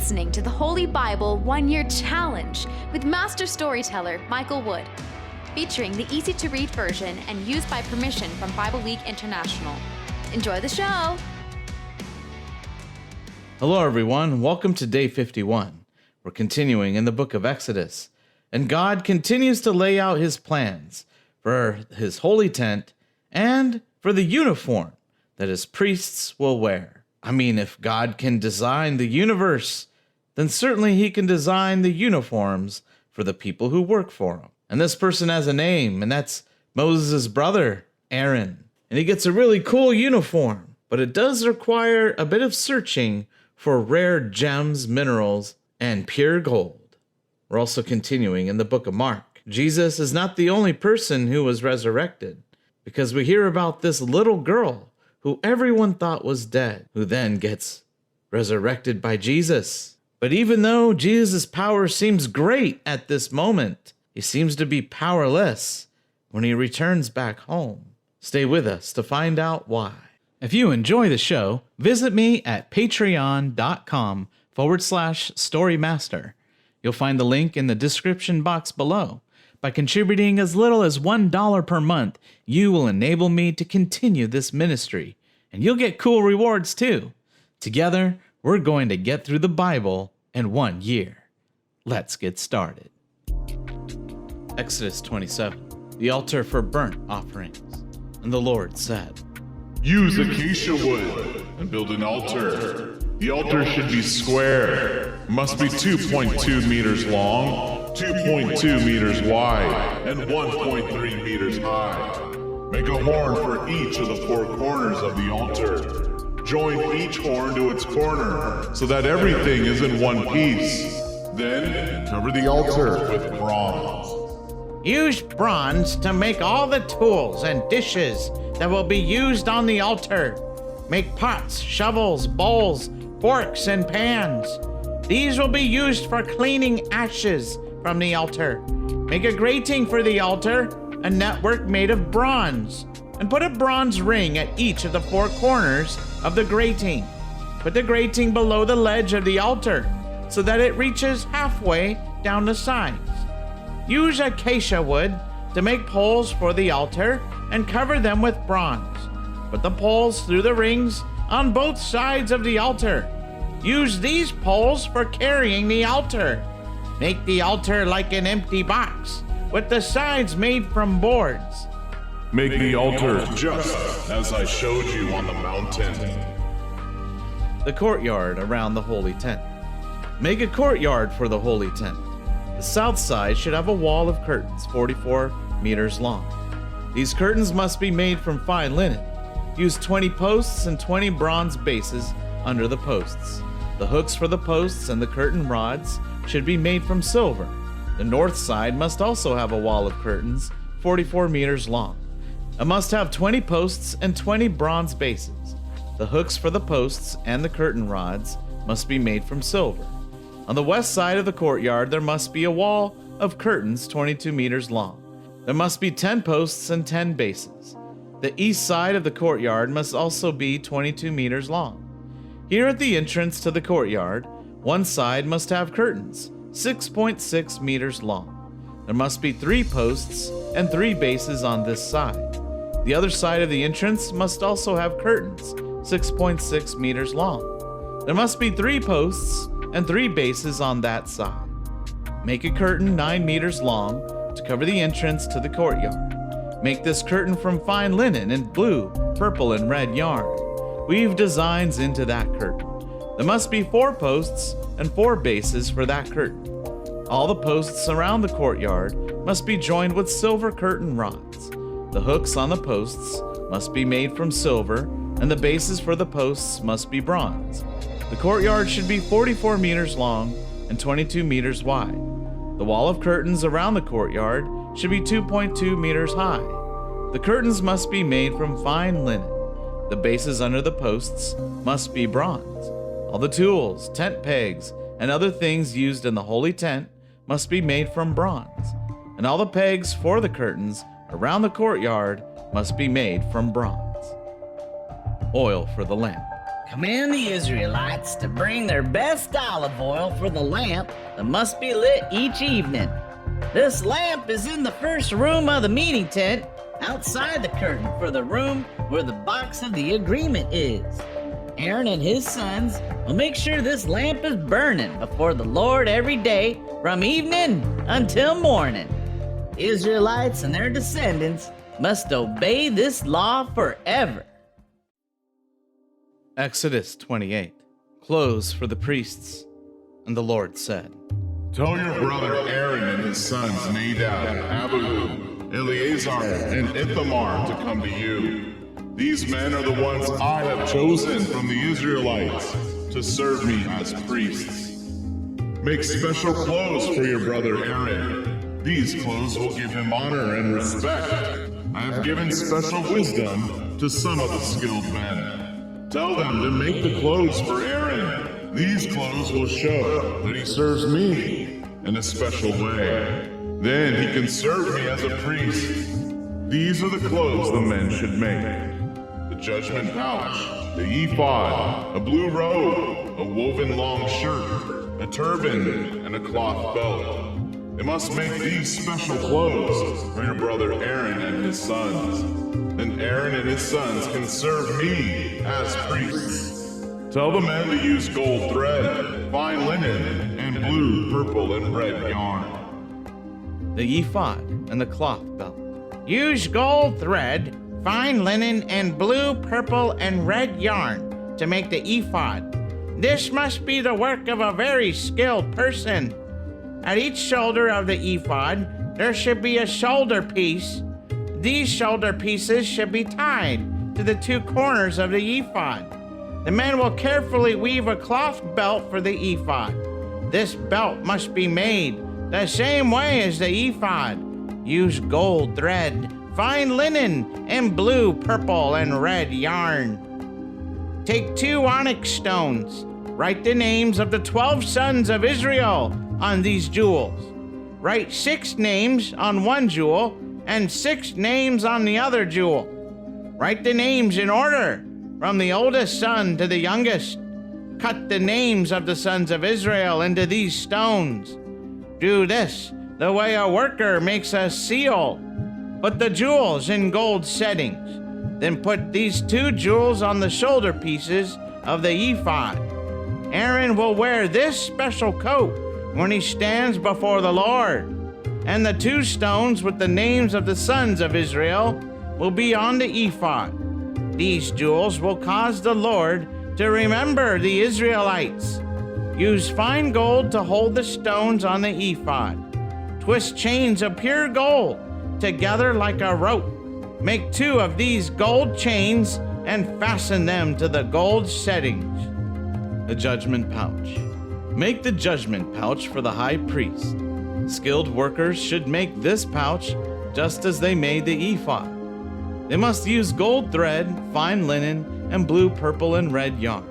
listening to the Holy Bible 1-Year Challenge with Master Storyteller Michael Wood, featuring the easy-to-read version and used by permission from Bible League International. Enjoy the show! Hello everyone, welcome to day 51. We're continuing in the book of Exodus, and God continues to lay out his plans for his holy tent and for the uniform that his priests will wear. I mean, if God can design the universe, then certainly he can design the uniforms for the people who work for him. And this person has a name, and that's Moses' brother, Aaron. And he gets a really cool uniform, but it does require a bit of searching for rare gems, minerals, and pure gold. We're also continuing in the book of Mark. Jesus is not the only person who was resurrected, because we hear about this little girl who everyone thought was dead, who then gets resurrected by Jesus. But even though Jesus' power seems great at this moment, he seems to be powerless when he returns back home. Stay with us to find out why. If you enjoy the show, visit me at patreon.com/storymaster. You'll find the link in the description box below. By contributing as little as $1 per month, you will enable me to continue this ministry, and you'll get cool rewards too. Together, we're going to get through the Bible in 1 year. Let's get started. Exodus 27, the altar for burnt offerings. And the Lord said, "Use acacia wood and build an altar. The altar should be square, must be 2.2 meters long, 2.2 meters wide, and 1.3 meters high. Make a horn for each of the 4 corners of the altar. Join each horn to its corner so that everything is in one piece. Then cover the altar with bronze. Use bronze to make all the tools and dishes that will be used on the altar. Make pots, shovels, bowls, forks, and pans. These will be used for cleaning ashes from the altar. Make a grating for the altar, a network made of bronze, and put a bronze ring at each of the 4 corners of the grating. Put the grating below the ledge of the altar so that it reaches halfway down the sides. Use acacia wood to make poles for the altar and cover them with bronze. Put the poles through the rings on both sides of the altar. Use these poles for carrying the altar. Make the altar like an empty box with the sides made from boards. Make the altar just as I showed you on the mountain." the courtyard around the holy tent. Make a courtyard for the holy tent. The south side should have a wall of curtains 44 meters long. These curtains must be made from fine linen. Use 20 posts and 20 bronze bases under the posts. The hooks for the posts and the curtain rods should be made from silver. The north side must also have a wall of curtains 44 meters long. It must have 20 posts and 20 bronze bases. The hooks for the posts and the curtain rods must be made from silver. On the west side of the courtyard, there must be a wall of curtains 22 meters long. There must be 10 posts and 10 bases. The east side of the courtyard must also be 22 meters long. Here at the entrance to the courtyard, one side must have curtains 6.6 meters long. There must be 3 posts and 3 bases on this side. The other side of the entrance must also have curtains 6.6 meters long. There must be 3 posts and 3 bases on that side. Make a curtain 9 meters long to cover the entrance to the courtyard. Make this curtain from fine linen and blue, purple, and red yarn. Weave designs into that curtain. There must be 4 posts and 4 bases for that curtain. All the posts around the courtyard must be joined with silver curtain rods. The hooks on the posts must be made from silver, and the bases for the posts must be bronze. The courtyard should be 44 meters long and 22 meters wide. The wall of curtains around the courtyard should be 2.2 meters high. The curtains must be made from fine linen. The bases under the posts must be bronze. All the tools, tent pegs, and other things used in the holy tent must be made from bronze. And all the pegs for the curtains around the courtyard must be made from bronze. Oil for the lamp. Command the Israelites to bring their best olive oil for the lamp that must be lit each evening. This lamp is in the first room of the meeting tent, outside the curtain for the room where the box of the agreement is. Aaron and his sons will make sure this lamp is burning before the Lord every day from evening until morning. Israelites and their descendants must obey this law forever. Exodus 28. Clothes for the priests. And the Lord said, Tell your brother Aaron and his sons Nadab, Abihu, Eleazar, and Ithamar to come to you. These men are the ones I have chosen from the Israelites to serve me as priests. Make special clothes for your brother Aaron. These clothes will give him honor and respect. I have given special wisdom to some of the skilled men. Tell them to make the clothes for Aaron. These clothes will show that he serves me in a special way. Then he can serve me as a priest. These are the clothes the men should make: the judgment pouch, the ephod, a blue robe, a woven long shirt, a turban, and a cloth belt. They must make these special clothes for your brother Aaron and his sons. Then Aaron and his sons can serve me as priests. Tell the men to use gold thread, fine linen, and blue, purple, and red yarn. The ephod and the cloth belt. Use gold thread, fine linen, and blue, purple, and red yarn to make the ephod. This must be the work of a very skilled person. At each shoulder of the ephod, there should be a shoulder piece. These shoulder pieces should be tied to the two corners of the ephod. The men will carefully weave a cloth belt for the ephod. This belt must be made the same way as the ephod. Use gold thread, fine linen, and blue, purple, and red yarn. Take 2 onyx stones. Write the names of the 12 sons of Israel on these jewels. Write 6 names on one jewel and 6 names on the other jewel. Write the names in order, from the oldest son to the youngest. Cut the names of the sons of Israel into these stones. Do this the way a worker makes a seal. Put the jewels in gold settings. Then put these 2 jewels on the shoulder pieces of the ephod. Aaron will wear this special coat when he stands before the Lord. And the 2 stones with the names of the sons of Israel will be on the ephod. These jewels will cause the Lord to remember the Israelites. Use fine gold to hold the stones on the ephod. Twist chains of pure gold together like a rope. Make 2 of these gold chains and fasten them to the gold settings. The judgment pouch. Make the judgment pouch for the high priest. Skilled workers should make this pouch just as they made the ephod. They must use gold thread, fine linen, and blue, purple, and red yarn.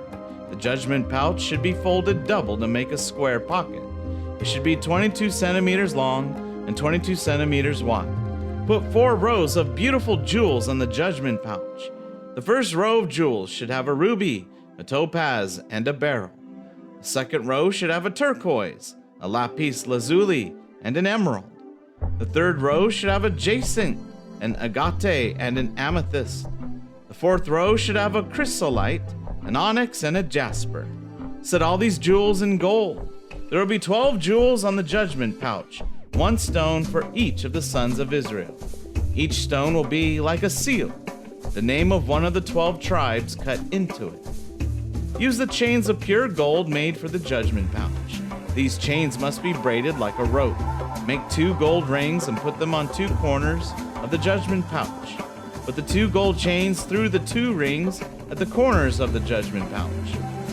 The judgment pouch should be folded double to make a square pocket. It should be 22 centimeters long and 22 centimeters wide. Put 4 rows of beautiful jewels on the judgment pouch. The first row of jewels should have a ruby, a topaz, and a beryl. The second row should have a turquoise, a lapis lazuli, and an emerald. The third row should have a jacinth, an agate, and an amethyst. The fourth row should have a chrysolite, an onyx, and a jasper. Set all these jewels in gold. There will be 12 jewels on the judgment pouch, 1 stone for each of the sons of Israel. Each stone will be like a seal, the name of one of the 12 tribes cut into it. Use the chains of pure gold made for the judgment pouch. These chains must be braided like a rope. Make 2 gold rings and put them on 2 corners of the judgment pouch. Put the 2 gold chains through the 2 rings at the corners of the judgment pouch.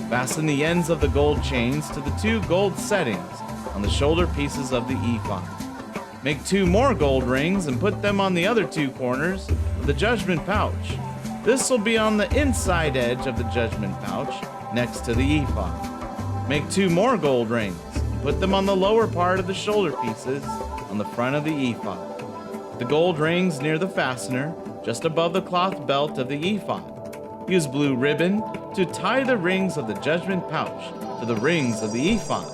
Fasten the ends of the gold chains to the 2 gold settings on the shoulder pieces of the ephod. Make 2 more gold rings and put them on the other 2 corners of the judgment pouch. This will be on the inside edge of the judgment pouch next to the ephod. Make 2 more gold rings and put them on the lower part of the shoulder pieces on the front of the ephod. The gold rings near the fastener, just above the cloth belt of the ephod. Use blue ribbon to tie the rings of the judgment pouch to the rings of the ephod.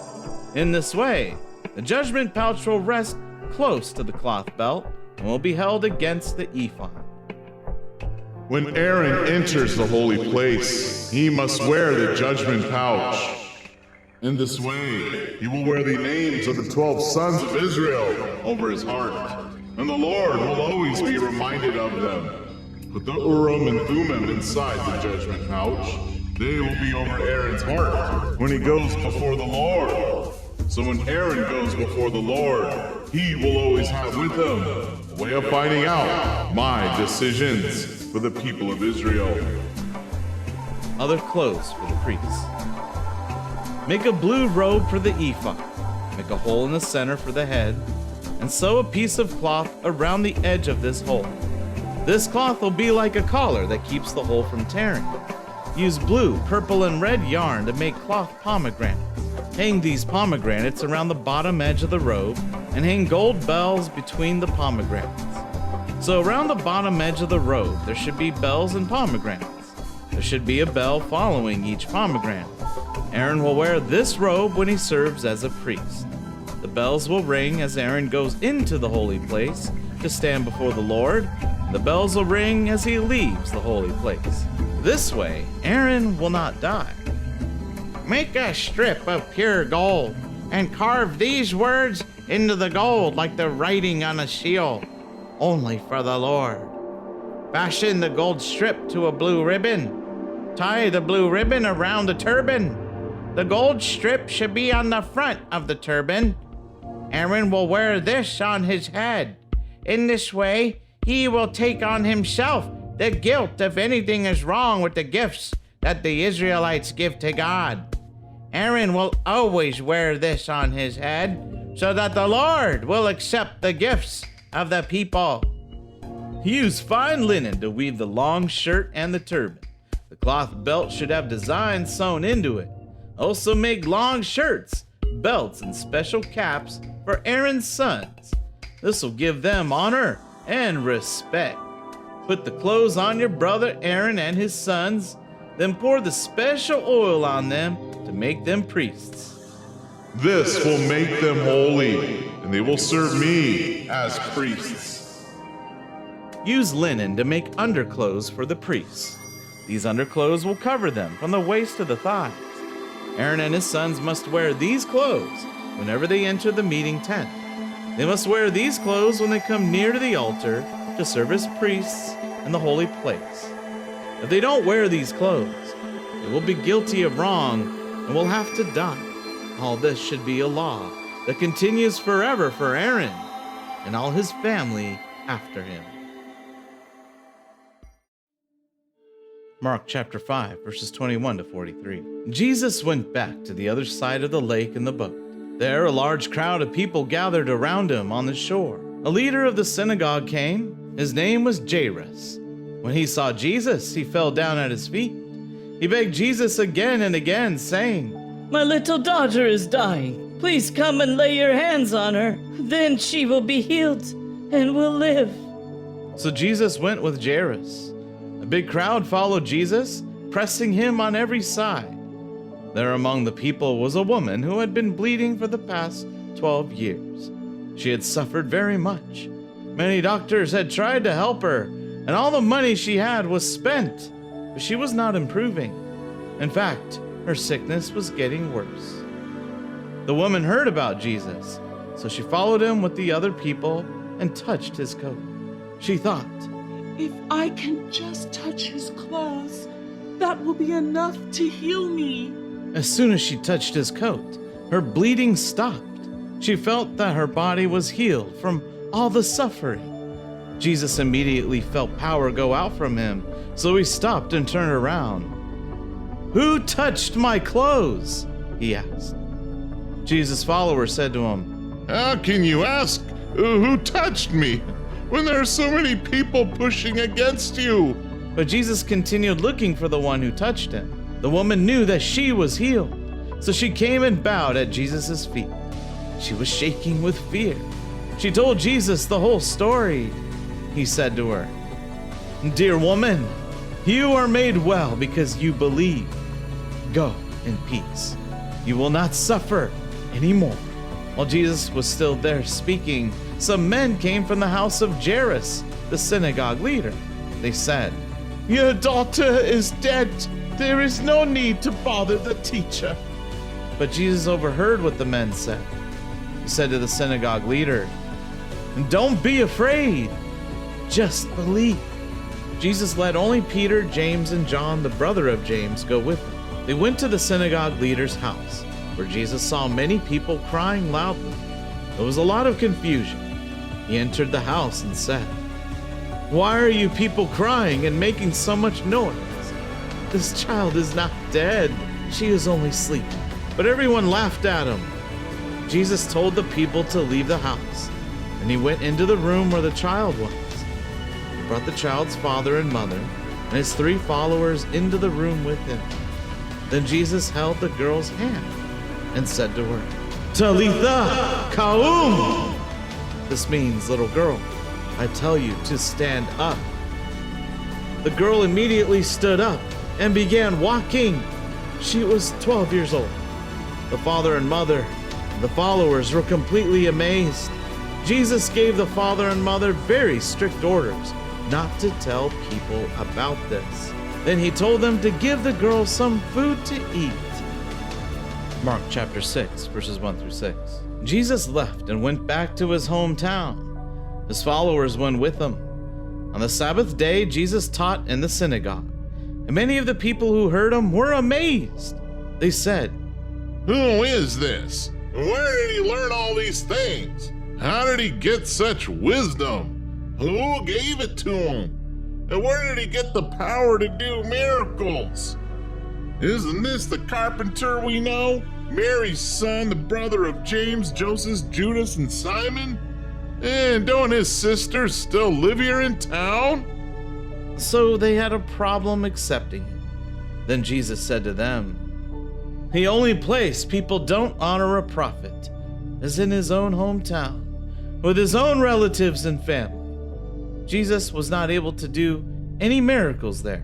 In this way, the judgment pouch will rest close to the cloth belt and will be held against the ephod. When Aaron enters the holy place, he must wear the judgment pouch. In this way, he will wear the names of the 12 sons of Israel over his heart, and the Lord will always be reminded of them. Put the Urim and Thummim inside the judgment pouch. They will be over Aaron's heart when he goes before the Lord. So when Aaron goes before the Lord, he will always have with him a way of finding out my decisions for the people of Israel. Other clothes for the priests. Make a blue robe for the ephod. Make a hole in the center for the head, and sew a piece of cloth around the edge of this hole. This cloth will be like a collar that keeps the hole from tearing. Use blue, purple, and red yarn to make cloth pomegranates. Hang these pomegranates around the bottom edge of the robe, and hang gold bells between the pomegranates. So around the bottom edge of the robe, there should be bells and pomegranates. There should be a bell following each pomegranate. Aaron will wear this robe when he serves as a priest. The bells will ring as Aaron goes into the holy place to stand before the Lord. The bells will ring as he leaves the holy place. This way, Aaron will not die. Make a strip of pure gold and carve these words into the gold like the writing on a shield, only for the Lord. Fashion the gold strip to a blue ribbon. Tie the blue ribbon around the turban. The gold strip should be on the front of the turban. Aaron will wear this on his head. In this way, he will take on himself the guilt if anything is wrong with the gifts that the Israelites give to God. Aaron will always wear this on his head so that the Lord will accept the gifts of the people. Use fine linen to weave the long shirt and the turban. The cloth belt should have designs sewn into it. Also make long shirts, belts, and special caps for Aaron's sons. This will give them honor and respect. Put the clothes on your brother Aaron and his sons, then pour the special oil on them to make them priests. This will make them holy, and they will serve me as priests. Use linen to make underclothes for the priests. These underclothes will cover them from the waist to the thighs. Aaron and his sons must wear these clothes whenever they enter the meeting tent. They must wear these clothes when they come near to the altar to serve as priests in the holy place. If they don't wear these clothes, they will be guilty of wrong and will have to die. All this should be a law that continues forever for Aaron and all his family after him. Mark chapter 5, verses 21 to 43. Jesus went back to the other side of the lake in the boat. There, a large crowd of people gathered around him on the shore. A leader of the synagogue came. His name was Jairus. When he saw Jesus, he fell down at his feet. He begged Jesus again and again, saying, My little daughter is dying. Please come and lay your hands on her. Then she will be healed and will live. So Jesus went with Jairus. A big crowd followed Jesus, pressing him on every side. There among the people was a woman who had been bleeding for the past 12 years. She had suffered very much. Many doctors had tried to help her, and all the money she had was spent, but she was not improving. In fact, her sickness was getting worse. The woman heard about Jesus, so she followed him with the other people and touched his coat. She thought, If I can just touch his clothes, that will be enough to heal me. As soon as she touched his coat, her bleeding stopped. She felt that her body was healed from all the suffering. Jesus immediately felt power go out from him, so he stopped and turned around. Who touched my clothes? He asked. Jesus' followers said to him, How can you ask who touched me when there are so many people pushing against you? But Jesus continued looking for the one who touched him. The woman knew that she was healed, so she came and bowed at Jesus' feet. She was shaking with fear. She told Jesus the whole story. He said to her, Dear woman, You are made well because you believe. Go in peace. You will not suffer anymore." While Jesus was still there speaking, some men came from the house of Jairus, the synagogue leader. They said, Your daughter is dead. There is no need to bother the teacher. but Jesus overheard what the men said. He said to the synagogue leader, "Don't be afraid, just believe." Jesus let only Peter, James, and John, the brother of James, go with him. They went to the synagogue leader's house, where Jesus saw many people crying loudly. There was a lot of confusion. He entered the house and said, "Why are you people crying and making so much noise? This child is not dead. She is only sleeping." But everyone laughed at him. Jesus told the people to leave the house, and he went into the room where the child was. He brought the child's father and mother and his 3 followers into the room with him. Then Jesus held the girl's hand and said to her, "Talitha koum." This means, "Little girl, I tell you to stand up." The girl immediately stood up and began walking. She was 12 years old. The father and mother and the followers were completely amazed. Jesus gave the father and mother very strict orders not to tell people about this. Then he told them to give the girl some food to eat. Mark chapter 6, verses 1 through 6. Jesus left and went back to his hometown. His followers went with him. On the Sabbath day, Jesus taught in the synagogue, and many of the people who heard him were amazed. They said, Who is this? Where did he learn all these things? How did he get such wisdom? Who gave it to him? And where did he get the power to do miracles? Isn't this the carpenter we know? Mary's son, the brother of James, Joseph, Judas, and Simon? And don't his sisters still live here in town? So they had a problem accepting him. Then Jesus said to them, "The only place people don't honor a prophet is in his own hometown, with his own relatives and family." Jesus was not able to do any miracles there,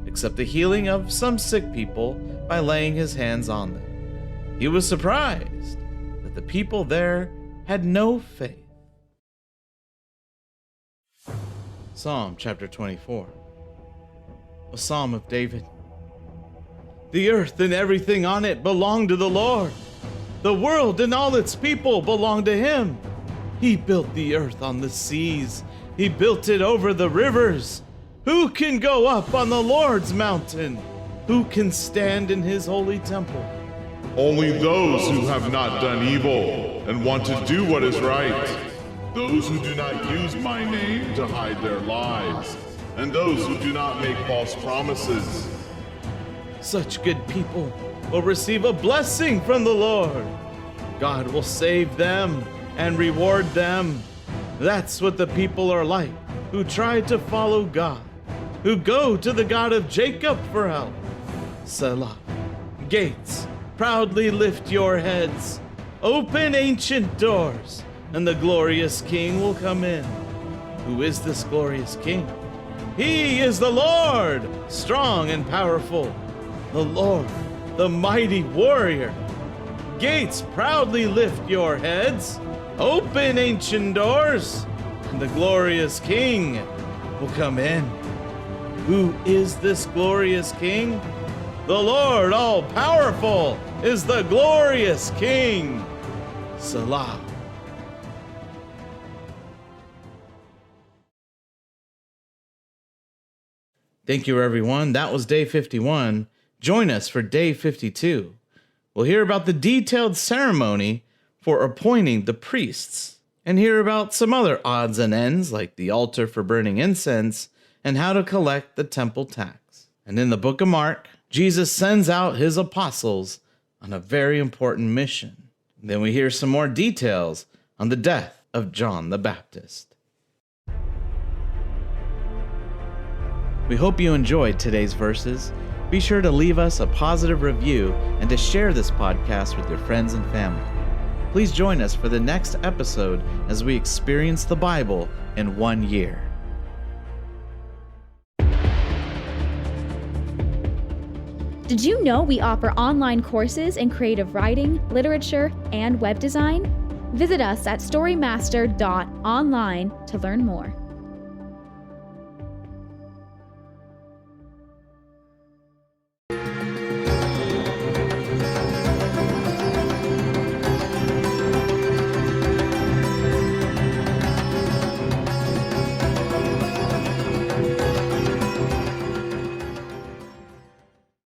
except the healing of some sick people by laying his hands on them. He was surprised that the people there had no faith. Psalm chapter 24. A psalm of David. The earth and everything on it belong to the Lord. The world and all its people belong to him. He built the earth on the seas. He built it over the rivers. Who can go up on the Lord's mountain? Who can stand in his holy temple? Only those who have not done evil and want to do what is right. Those who do not use my name to hide their lives, and those who do not make false promises. Such good people will receive a blessing from the Lord. God will save them and reward them. That's what the people are like who try to follow God, who go to the God of Jacob for help. Selah. Gates, proudly lift your heads. Open ancient doors, and the glorious King will come in. Who is this glorious King? He is the Lord, strong and powerful. The Lord, the mighty warrior. Gates, proudly lift your heads. Open ancient doors, and the glorious King will come in. Who is this glorious King? The Lord all-powerful is the glorious King. Selah. Thank you, everyone. That was day 51. Join us for day 52. We'll hear about the detailed ceremony for appointing the priests, and hear about some other odds and ends like the altar for burning incense and how to collect the temple tax. And in the book of Mark, Jesus sends out his apostles on a very important mission. Then we hear some more details on the death of John the Baptist. We hope you enjoyed today's verses. Be sure to leave us a positive review and to share this podcast with your friends and family. Please join us for the next episode as we experience the Bible in 1 year. Did you know we offer online courses in creative writing, literature, and web design? Visit us at storymaster.online to learn more.